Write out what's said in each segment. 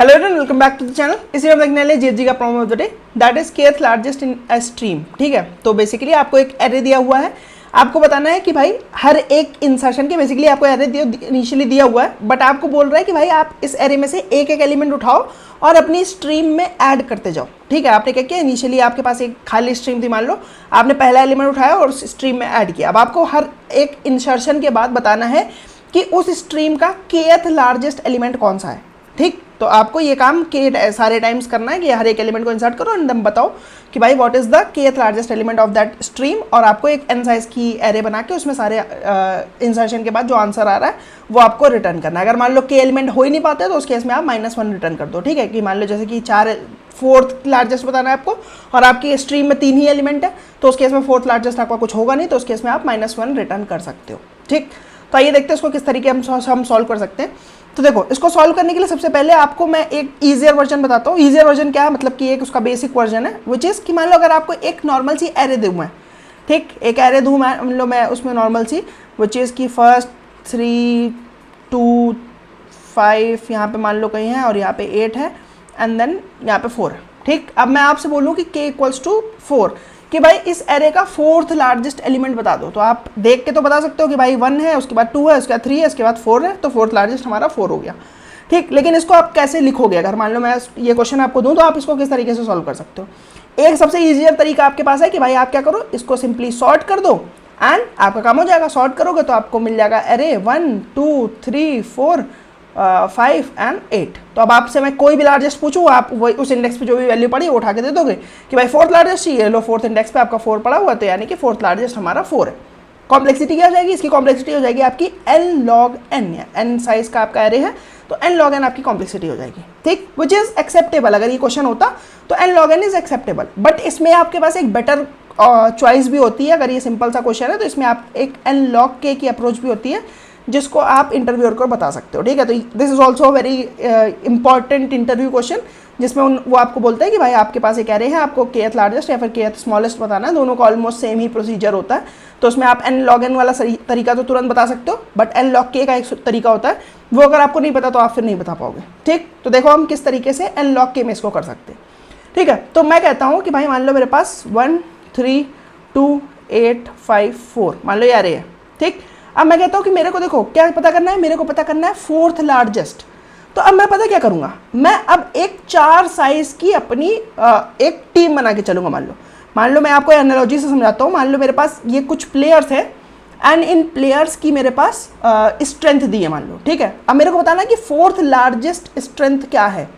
Hello everyone, welcome back to the channel. इसी में देखने वाले जेजी का problem of the day, that is kth largest in a stream. ठीक है, तो बेसिकली आपको एक एरे दिया हुआ है, आपको बताना है कि भाई हर एक इंसर्शन के बेसिकली आपको एरे इनिशियली दिया हुआ है, बट आपको बोल रहा है कि भाई आप इस एरे में से एक एक एलिमेंट उठाओ और अपनी स्ट्रीम में ऐड करते जाओ। ठीक है, आपने क्या किया, इनिशियली आपके पास एक खाली स्ट्रीम थी, मान लो आपने पहला एलिमेंट उठाया और उस स्ट्रीम में ऐड किया। अब आपको हर एक इंसर्शन के बाद बताना है कि उस स्ट्रीम का kth लार्जेस्ट एलिमेंट कौन सा है। ठीक, तो आपको ये काम के सारे टाइम्स करना है कि हर एक एलिमेंट को इंसर्ट करो एंड देन बताओ कि भाई what is the kth largest element of that stream, और आपको एक n साइज की एरे बना के उसमें सारे इंसर्शन के बाद जो आंसर आ रहा है वो आपको रिटर्न करना है। अगर मान लो k एलिमेंट हो ही नहीं पाते तो उस केस में आप -1 रिटर्न कर दो। ठीक है, कि मान लो जैसे कि फोर्थ लार्जेस्ट बताना है आपको और आपकी स्ट्रीम में 3 ही एलिमेंट है, तो उस केस में फोर्थ लार्जेस्ट आपका कुछ होगा नहीं, तो उस केस में आप -1 रिटर्न कर सकते हो। ठीक, तो आइए देखते हैं इसको किस तरीके हम सॉल्व कर सकते हैं। तो देखो, इसको सॉल्व करने के लिए सबसे पहले आपको मैं एक ईजियर वर्जन बताता हूँ। ईजियर वर्जन क्या है, मतलब कि एक उसका बेसिक वर्जन है, विच इज़ कि मान लो अगर आपको एक नॉर्मल सी एरे दूँ मैं, ठीक, एक एरे दूँ मान लो मैं उसमें नॉर्मल सी, विच इज़ की फर्स्ट 3 2 5 यहाँ पे मान लो कहीं है और यहाँ पे 8 है एंड देन यहाँ पे 4 है। ठीक, अब मैं आपसे बोलूँ कि k इक्वल्स टू 4 कि भाई इस एरे का फोर्थ लार्जेस्ट एलिमेंट बता दो, तो आप देख के तो बता सकते हो कि भाई 1 है, उसके बाद 2 है, उसके बाद 3 है, उसके बाद 4 है, तो फोर्थ लार्जेस्ट हमारा 4 हो गया। ठीक, लेकिन इसको आप कैसे लिखोगे, अगर मान लो मैं ये क्वेश्चन आपको दूं तो आप इसको किस तरीके से सॉल्व कर सकते हो। एक सबसे ईजियर तरीका आपके पास है कि भाई आप क्या करो, इसको सिंपली सॉर्ट कर दो एंड आपका काम हो जाएगा। सॉर्ट करोगे तो आपको मिल जाएगा एरे 1 2 3 4 5 एंड 8। तो अब आपसे मैं कोई भी लार्जेस्ट पूछूँ, आप वही उस इंडेक्स पे जो भी वैल्यू पड़ी वो उठा के दे दोगे कि भाई फोर्थ लार्जेस्ट चाहिए, लो फोर्थ इंडेक्स पे आपका 4 पड़ा हुआ, तो यानी कि फोर्थ लार्जेस्ट हमारा 4 है। कॉम्प्लेक्सिटी क्या हो जाएगी, इसकी कॉम्प्लेक्सिटी हो जाएगी आपकी n log n, या n साइज का आपका एरे है तो n log n आपकी कॉम्प्लेक्सिटी हो जाएगी। ठीक, विच इज एक्सेप्टेबल। अगर ये क्वेश्चन होता तो n log n is acceptable, but इसमें आपके पास एक बेटर चॉइस भी होती है। अगर ये सिंपल सा क्वेश्चन है तो इसमें आप एक n log k की अप्रोच भी होती है जिसको आप इंटरव्यूअर को बता सकते हो। ठीक है, तो this is also very important interview question, जिसमें वो आपको बोलते हैं कि भाई आपके पास एक एरे है, आपको kth लार्जेस्ट या फिर kth स्मॉलेस्ट बताना है, दोनों का ऑलमोस्ट सेम ही प्रोसीजर होता है। तो उसमें आप n log n वाला तरीका तो तुरंत बता सकते हो, बट n log k का एक तरीका होता है, वो अगर आपको नहीं पता तो आप फिर नहीं बता पाओगे। ठीक, तो देखो हम किस तरीके से n log k में इसको कर सकते हैं। ठीक है, तो मैं कहता हूँ कि भाई मान लो मेरे पास 1 3 2 8 5 4 मान लो ये एरे है। ठीक, अब मैं कहता हूँ कि मेरे को देखो क्या पता करना है, मेरे को पता करना है फोर्थ लार्जेस्ट। तो अब मैं पता क्या करूँगा, मैं अब एक 4 साइज की अपनी एक टीम बना के चलूँगा। मान लो मैं आपको एनालॉजी से समझाता हूँ। मान लो मेरे पास ये कुछ प्लेयर्स हैं एंड इन प्लेयर्स की मेरे पास स्ट्रेंथ दी है मान लो। ठीक है, अब मेरे को बताना है कि फोर्थ लार्जेस्ट स्ट्रेंथ क्या है।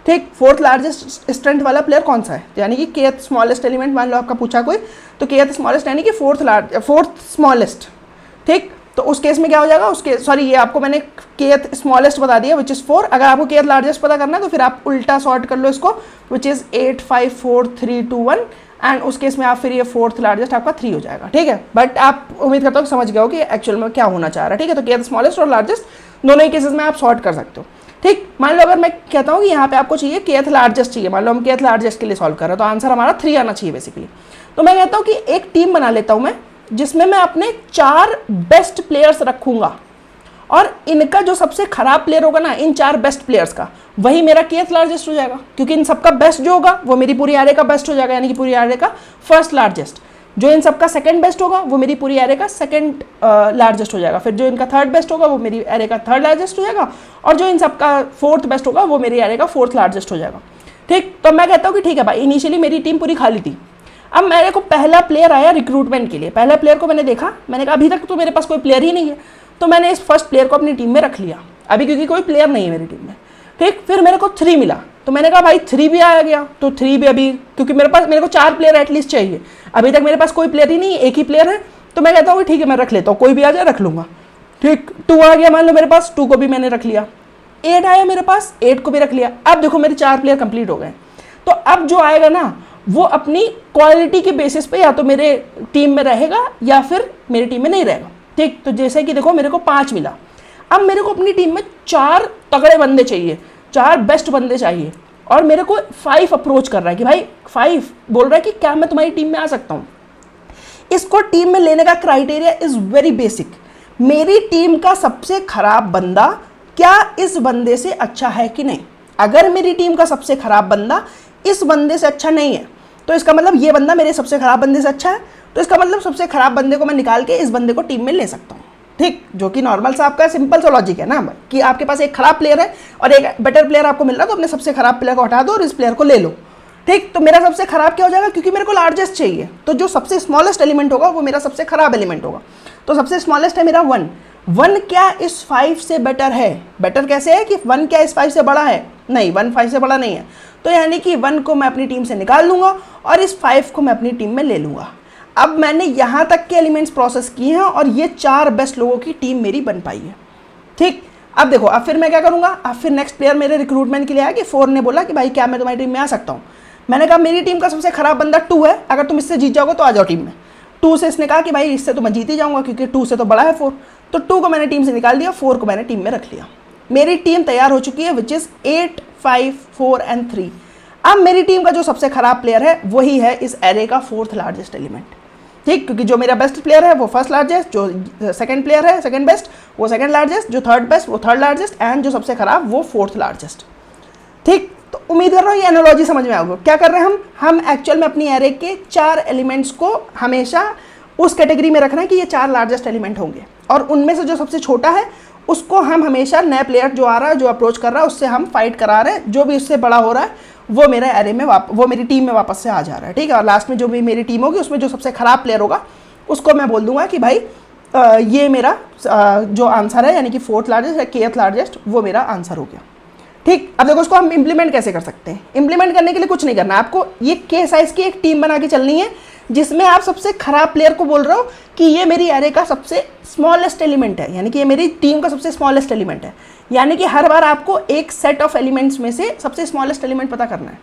ठीक, फोर्थ लार्जेस्ट स्ट्रेंथ वाला प्लेयर कौन सा है, यानी कि kth स्मॉलेस्ट एलिमेंट मान लो आपका पूछा कोई, तो kth स्मॉलेस्ट यानी कि फोर्थ स्मॉलेस्ट। ठीक, तो उस केस में क्या हो जाएगा, उसके सॉरी ये आपको मैंने kth स्मॉलेस्ट बता दिया विच इज़ 4। अगर आपको kth लार्जेस्ट पता करना है तो फिर आप उल्टा सॉर्ट कर लो इसको, विच इज़ 8 5 4 3 2 1 एंड उस केस में आप फिर ये फोर्थ लार्जेस्ट आपका 3 हो जाएगा। ठीक है, बट आप उम्मीद करता हूँ समझ गए हो कि एक्चुअल में क्या होना चाह रहा है। ठीक है, तो kth स्मॉलेस्ट और लार्जेस्ट दोनों ही केसेस में आप सॉर्ट कर सकते हो। ठीक, मान लो अगर मैं कहता हूँ कि यहाँ पे आपको चाहिए kth लार्जेस्ट चाहिए, मान लो हम kth लार्जेस्ट के लिए सॉल्व कर रहे हैं, तो आंसर हमारा 3 आना चाहिए बेसिकली। तो मैं कहता हूँ कि एक टीम बना लेता हूँ मैं, जिसमें मैं अपने 4 बेस्ट प्लेयर्स रखूंगा और इनका जो सबसे खराब प्लेयर होगा ना, इन 4 बेस्ट प्लेयर्स का, वही मेरा kth लार्जेस्ट हो जाएगा, क्योंकि इन सबका बेस्ट जो होगा वो मेरी पूरी एरे का बेस्ट हो जाएगा, यानी कि पूरी एरे का फर्स्ट लार्जेस्ट। जो इन सबका सेकंड बेस्ट होगा वो मेरी पूरी एरे का सेकंड लार्जेस्ट हो जाएगा, फिर जो इनका थर्ड बेस्ट होगा वो मेरी एरे का थर्ड लार्जेस्ट हो जाएगा, और जो इन सबका फोर्थ बेस्ट होगा वो मेरी एरे का फोर्थ लार्जेस्ट हो जाएगा। ठीक, तो मैं कहता हूँ कि ठीक है भाई, इनिशियली मेरी टीम पूरी खाली थी। अब मेरे को पहला प्लेयर आया रिक्रूटमेंट के लिए, पहला प्लेयर को मैंने देखा, मैंने कहा अभी तक तो मेरे पास कोई प्लेयर ही नहीं है, तो मैंने इस फर्स्ट प्लेयर को अपनी टीम में रख लिया अभी, क्योंकि कोई प्लेयर नहीं है मेरी टीम में। ठीक, फिर मेरे को 3 मिला, तो मैंने कहा भाई 3 भी आ गया, तो 3 भी अभी, क्योंकि मेरे को 4 प्लेयर एटलीस्ट चाहिए, अभी तक मेरे पास कोई प्लेयर ही नहीं है, एक ही प्लेयर है, तो मैं कहता हूँ ठीक है मैं रख लेता हूँ, कोई भी आ जाए रख लूँगा। ठीक, 2 आ गया मान लो मेरे पास, 2 को भी मैंने रख लिया। 8 आया मेरे पास, 8 को भी रख लिया। अब देखो मेरे 4 प्लेयर कंप्लीट हो गए, तो अब जो आएगा ना वो अपनी क्वालिटी के बेसिस पे या तो मेरे टीम में रहेगा या फिर मेरी टीम में नहीं रहेगा। ठीक, तो जैसे कि देखो मेरे को 5 मिला, अब मेरे को अपनी टीम में 4 तगड़े बंदे चाहिए, 4 बेस्ट बंदे चाहिए, और मेरे को 5 अप्रोच कर रहा है कि भाई 5 बोल रहा है कि क्या मैं तुम्हारी टीम में आ सकता हूँ। इसको टीम में लेने का क्राइटेरिया इज वेरी बेसिक, मेरी टीम का सबसे खराब बंदा क्या इस बंदे से अच्छा है कि नहीं। अगर मेरी टीम का सबसे खराब बंदा इस बंदे से अच्छा नहीं है तो इसका मतलब ये बंदा मेरे सबसे खराब बंदे से अच्छा है, तो इसका मतलब सबसे खराब बंदे को मैं निकाल के इस बंदे को टीम में ले सकता हूँ। ठीक, जो कि नॉर्मल सा आपका सिंपल सा लॉजिक है ना, कि आपके पास एक खराब प्लेयर है और एक बेटर प्लेयर आपको मिल रहा है, तो अपने सबसे खराब प्लेयर को हटा दो और इस प्लेयर को ले लो। ठीक, तो मेरा सबसे खराब क्या हो जाएगा, क्योंकि मेरे को लार्जेस्ट चाहिए, तो जो सबसे स्मॉलेस्ट एलिमेंट होगा वो मेरा सबसे खराब एलिमेंट होगा। तो सबसे स्मॉलेस्ट है मेरा 1। 1 क्या इस 5 से बेटर है? बेटर कैसे है कि 1 क्या इस 5 से बड़ा है? नहीं, 1 5 से बड़ा नहीं है। तो यानी कि 1 को मैं अपनी टीम से निकाल लूँगा और इस 5 को मैं अपनी टीम में ले लूँगा। अब मैंने यहाँ तक के एलिमेंट्स प्रोसेस किए हैं और ये 4 बेस्ट लोगों की टीम मेरी बन पाई है। ठीक, अब देखो, अब फिर मैं क्या करूँगा, अब फिर नेक्स्ट प्लेयर मेरे रिक्रूटमेंट के लिए आया कि 4 ने बोला कि भाई क्या मैं तुम्हारी टीम में आ सकता हूँ। मैंने कहा मेरी टीम का सबसे खराब बंदा 2 है, अगर तुम इससे जीत जाओगे तो आ जाओ टीम में। 2 से इसने कहा कि भाई इससे तो मैं जीत ही जाऊँगा क्योंकि 2 से तो बड़ा है 4, तो 2 को मैंने टीम से निकाल दिया, 4 को मैंने टीम में रख लिया। मेरी टीम तैयार हो चुकी है, विच इज़ 8 5 4 एंड 3। अब मेरी टीम का जो सबसे खराब प्लेयर है वही है इस एरे का 4th लार्जेस्ट एलिमेंट। ठीक, क्योंकि जो मेरा बेस्ट प्लेयर है वो फर्स्ट लार्जेस्ट, जो सेकंड प्लेयर है सेकंड बेस्ट वो सेकंड लार्जेस्ट, जो थर्ड बेस्ट वो थर्ड लार्जेस्ट, एंड जो सबसे खराब वो 4th लार्जेस्ट। ठीक, तो उम्मीद कर रहा हूँ ये एनालॉजी समझ में आओगे। क्या कर रहे हैं हम एक्चुअल में अपनी एरे के 4 एलिमेंट्स को हमेशा उस कैटेगरी में रखना है कि ये 4 लार्जेस्ट एलिमेंट होंगे, और उनमें से जो सबसे छोटा है उसको हम हमेशा नया प्लेयर जो आ रहा है, जो अप्रोच कर रहा है, उससे हम फाइट करा रहे हैं। जो भी उससे बड़ा हो रहा है वो मेरे एरे में वो मेरी टीम में वापस से आ जा रहा है। ठीक है, और लास्ट में जो भी मेरी टीम होगी उसमें जो सबसे खराब प्लेयर होगा उसको मैं बोल दूंगा कि भाई ये मेरा जो आंसर है यानी कि 4th लार्जेस्ट या kth लार्जेस्ट वो मेरा आंसर हो गया। ठीक, अब देखो उसको हम इंप्लीमेंट कैसे कर सकते हैं। इंप्लीमेंट करने के लिए कुछ नहीं करना, आपको ये के साइज की एक टीम बना के चलनी है जिसमें आप सबसे खराब प्लेयर को बोल रहे हो कि ये मेरी एरे का सबसे स्मॉलेस्ट एलिमेंट है, यानी कि ये मेरी टीम का सबसे स्मॉलेस्ट एलिमेंट है। यानी कि हर बार आपको एक सेट ऑफ एलिमेंट्स में से सबसे स्मॉलेस्ट एलिमेंट पता करना है।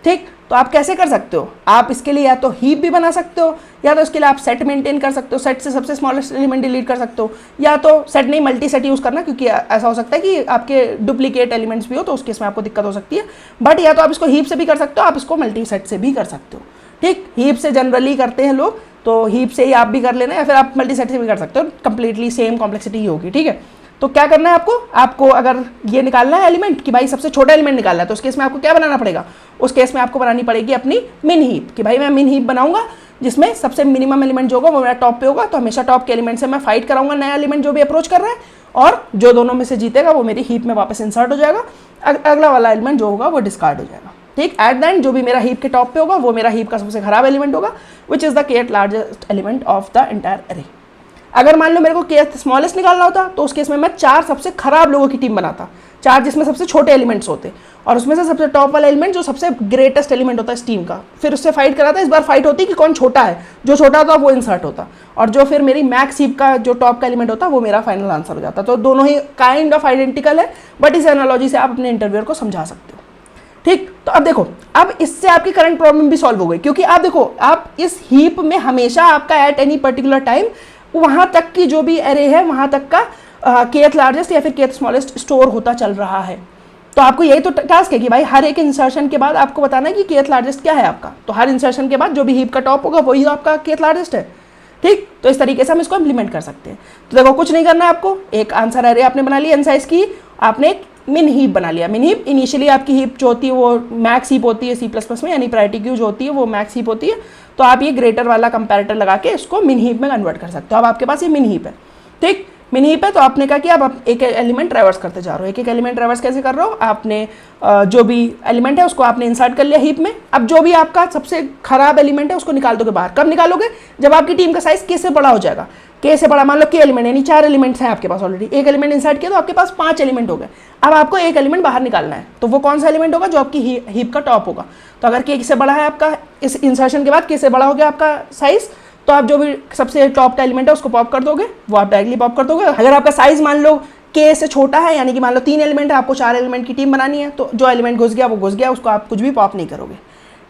ठीक, तो आप कैसे कर सकते हो, आप इसके लिए या तो हीप भी बना सकते हो, या तो इसके लिए आप सेट मेंटेन कर सकते हो, सेट से सबसे स्मॉलेस्ट एलिमेंट डिलीट कर सकते हो, या तो सेट नहीं मल्टी सेट यूज़ करना, क्योंकि ऐसा हो सकता है कि आपके डुप्लीकेट एलिमेंट्स भी हो तो उस केस में आपको दिक्कत हो सकती है। बट या तो आप इसको हीप से भी कर सकते हो, आप इसको मल्टी सेट से भी कर सकते हो। ठीक, हीप से जनरली करते हैं लोग, तो हीप से ही आप भी कर लेना, या फिर आप मल्टी सेट से भी कर सकते हो, कंप्लीटली सेम कॉम्प्लेक्सिटी ही होगी। ठीक है, तो क्या करना है आपको अगर ये निकालना है एलिमेंट कि भाई सबसे छोटा एलिमेंट निकालना है, तो उस केस में आपको क्या बनाना पड़ेगा, उस केस में आपको बनानी पड़ेगी अपनी मिन हीप, कि भाई मैं मिन हीप बनाऊंगा जिसमें सबसे मिनिमम एलिमेंट जो होगा वो मेरा टॉप पे होगा, तो हमेशा टॉप के एलिमेंट से मैं फाइट कराऊंगा नया एलिमेंट जो भी अप्रोच कर रहा है, और जो दोनों में से जीतेगा वो मेरी हीप में वापस इंसर्ट हो जाएगा, अगला वाला एलिमेंट जो होगा वो डिस्कार्ड हो जाएगा। ठीक, एट द एंड जो भी मेरा हीप के टॉप पे होगा वो मेरा हीप का सबसे खराब एलिमेंट होगा, which is the kth largest element of the entire array. अगर मान लो मेरे को kth स्मॉलेस्ट निकालना होता तो उस केस में मैं 4 सबसे खराब लोगों की टीम बनाता, 4 जिसमें सबसे छोटे एलिमेंट्स होते, और उसमें से सबसे टॉप वाला एलिमेंट जो सबसे ग्रेटेस्ट एलिमेंट होता है इस टीम का, फिर उससे फाइट कराता। इस बार फाइट होती कि कौन छोटा है, जो छोटा होता वो इंसर्ट होता, और जो फिर मेरी मैक्स हीप का जो टॉप का एलिमेंट होता वो मेरा फाइनल आंसर हो जाता। तो दोनों ही काइंड ऑफ आइडेंटिकल है, बट इस एनालॉजी से आप अपने इंटरव्यूअर को समझा सकते हो। ठीक, तो अब देखो, अब इससे आपकी करंट प्रॉब्लम भी सॉल्व हो गई, क्योंकि आप देखो आप इस हीप में हमेशा आपका एट एनी पर्टिकुलर टाइम वहां तक की जो भी एरे है वहां तक का kth लार्जेस्ट या फिर kth स्मॉलेस्ट स्टोर होता चल रहा है। तो आपको यही तो टास्क है कि भाई हर एक इंसर्शन के बाद आपको बताना है कि kth लार्जेस्ट क्या है आपका, तो हर इंसर्शन के बाद जो भी हीप का टॉप होगा वही आपका kth लार्जेस्ट है। ठीक, तो इस तरीके से हम इसको इम्प्लीमेंट कर सकते हैं। तो देखो कुछ नहीं करना है आपको, एक आंसर एरे आपने बना लिया एन साइज की, आपने एक मिन हीप बना लिया। मिन हीप इनिशियली आपकी हीप जो होती है वो मैक्स हीप होती है C++ में, यानी प्रायोरिटी क्यू जो होती है वो मैक्स हीप होती है, तो आप ये ग्रेटर वाला कंपैरेटर लगा के इसको मिन हीप में कन्वर्ट कर सकते हो। अब आपके पास ये मिन हीप है। ठीक, मिन हीप है, तो आपने कहा कि आप एक एलिमेंट ट्रैवर्स करते जा रहे हो। एक एलिमेंट ट्रैवर्स कैसे कर रहे हो, आपने जो भी एलिमेंट है उसको आपने इंसर्ट कर लिया हीप में। अब जो भी आपका सबसे खराब एलिमेंट है उसको निकाल दोगे बाहर। कब निकालोगे, जब आपकी टीम का साइज k से बड़ा हो जाएगा। k से बड़ा, मान लो k एलिमेंट, यानी 4 एलिमेंट्स हैं आपके पास ऑलरेडी, एक एलिमेंट इंसर्ट किया तो आपके पास 5 एलिमेंट हो गए। अब आपको एक एलिमेंट बाहर निकालना है, तो वो कौन सा एलिमेंट होगा, जो आपकी हीप का टॉप होगा। तो अगर k से बड़ा है आपका, इस इंसर्शन के बाद k से बड़ा हो गया आपका साइज, तो आप जो भी सबसे टॉप का एलिमेंट है उसको पॉप कर दोगे, वो आप डायरेक्टली पॉप कर दोगे। अगर आपका साइज मान लो k से छोटा है, यानी कि मान लो 3 एलिमेंट है, आपको 4 एलिमेंट की टीम बनानी है, तो जो एलिमेंट घुस गया वो घुस गया, उसको आप कुछ भी पॉप नहीं करोगे।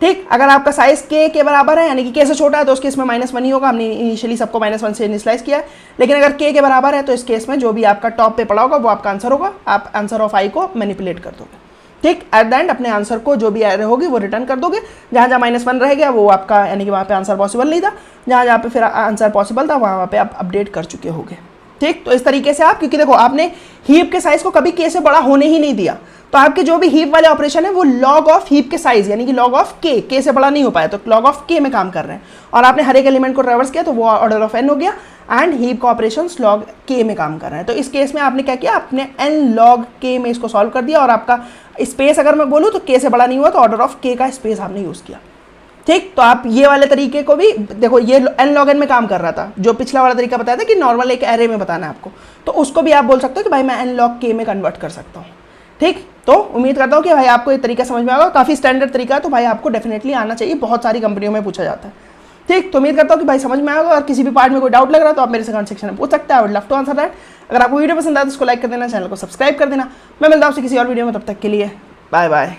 ठीक, अगर आपका साइज k के बराबर है, यानी कि k से छोटा है, तो उस केस में -1 ही होगा। हमने इनिशियली सबको -1 से इनिशियलाइज किया है, लेकिन अगर k के बराबर है तो इस केस में जो भी आपका टॉप पे पड़ा होगा वो आपका आंसर होगा। आप आंसर ऑफ i को मैनिपुलेट कर दोगे। ठीक, एट द एंड अपने आंसर को जो भी एरर होगी वो रिटर्न कर दोगे। जहाँ जहाँ -1 रह गया वो आपका, यानी कि वहाँ पे आंसर पॉसिबल नहीं था, जहाँ जहाँ पे फिर आंसर पॉसिबल था वहाँ पे आप अपडेट कर चुके होगे। ठीक, तो इस तरीके से आप, क्योंकि देखो आपने हीप के साइज को कभी के से बड़ा होने ही नहीं दिया, तो आपके जो भी हीप वाले ऑपरेशन है वो लॉग ऑफ हीप के साइज यानी कि लॉग ऑफ के से बड़ा नहीं हो पाया, तो लॉग ऑफ के में काम कर रहे हैं, और आपने हर एक एलिमेंट को रिवर्स किया तो वो ऑर्डर ऑफ एन हो गया, एंड हीप का ऑपरेशन लॉग के में काम कर रहे हैं। तो इस केस में आपने क्या किया, आपने एन लॉग के में इसको सॉल्व कर दिया, और आपका स्पेस अगर मैं बोलूँ तो के से बड़ा नहीं हुआ, तो ऑर्डर ऑफ के का स्पेस आपने यूज़ किया। ठीक, तो आप ये वाले तरीके को भी देखो, ये एन लॉग एन में काम कर रहा था, जो पिछला वाला तरीका बताया था कि नॉर्मल एक एरे में बताना है आपको, तो उसको भी आप बोल सकते हो कि भाई मैं एन लॉग के में कन्वर्ट कर सकता हूँ। ठीक, तो उम्मीद करता हूँ कि भाई आपको ये तरीका समझ में आएगा, काफ़ी स्टैंडर्ड तरीका है, तो भाई आपको डेफिनेटली आना चाहिए, बहुत सारी कंपनियों में पूछा जाता है। ठीक, तो उम्मीद करता हूँ कि भाई समझ में आएगा, और किसी भी पार्ट में कोई डाउट लग रहा है तो आप मेरे से कमेंट सेक्शन में पूछ सकते हैं, I would love to answer that. अगर आपको वीडियो पसंद आए तो उसको लाइक कर देना, चैनल को सब्सक्राइब कर देना। मैं मिलता हूँ आपसे किसी और वीडियो में, तब तक के लिए बाय बाय।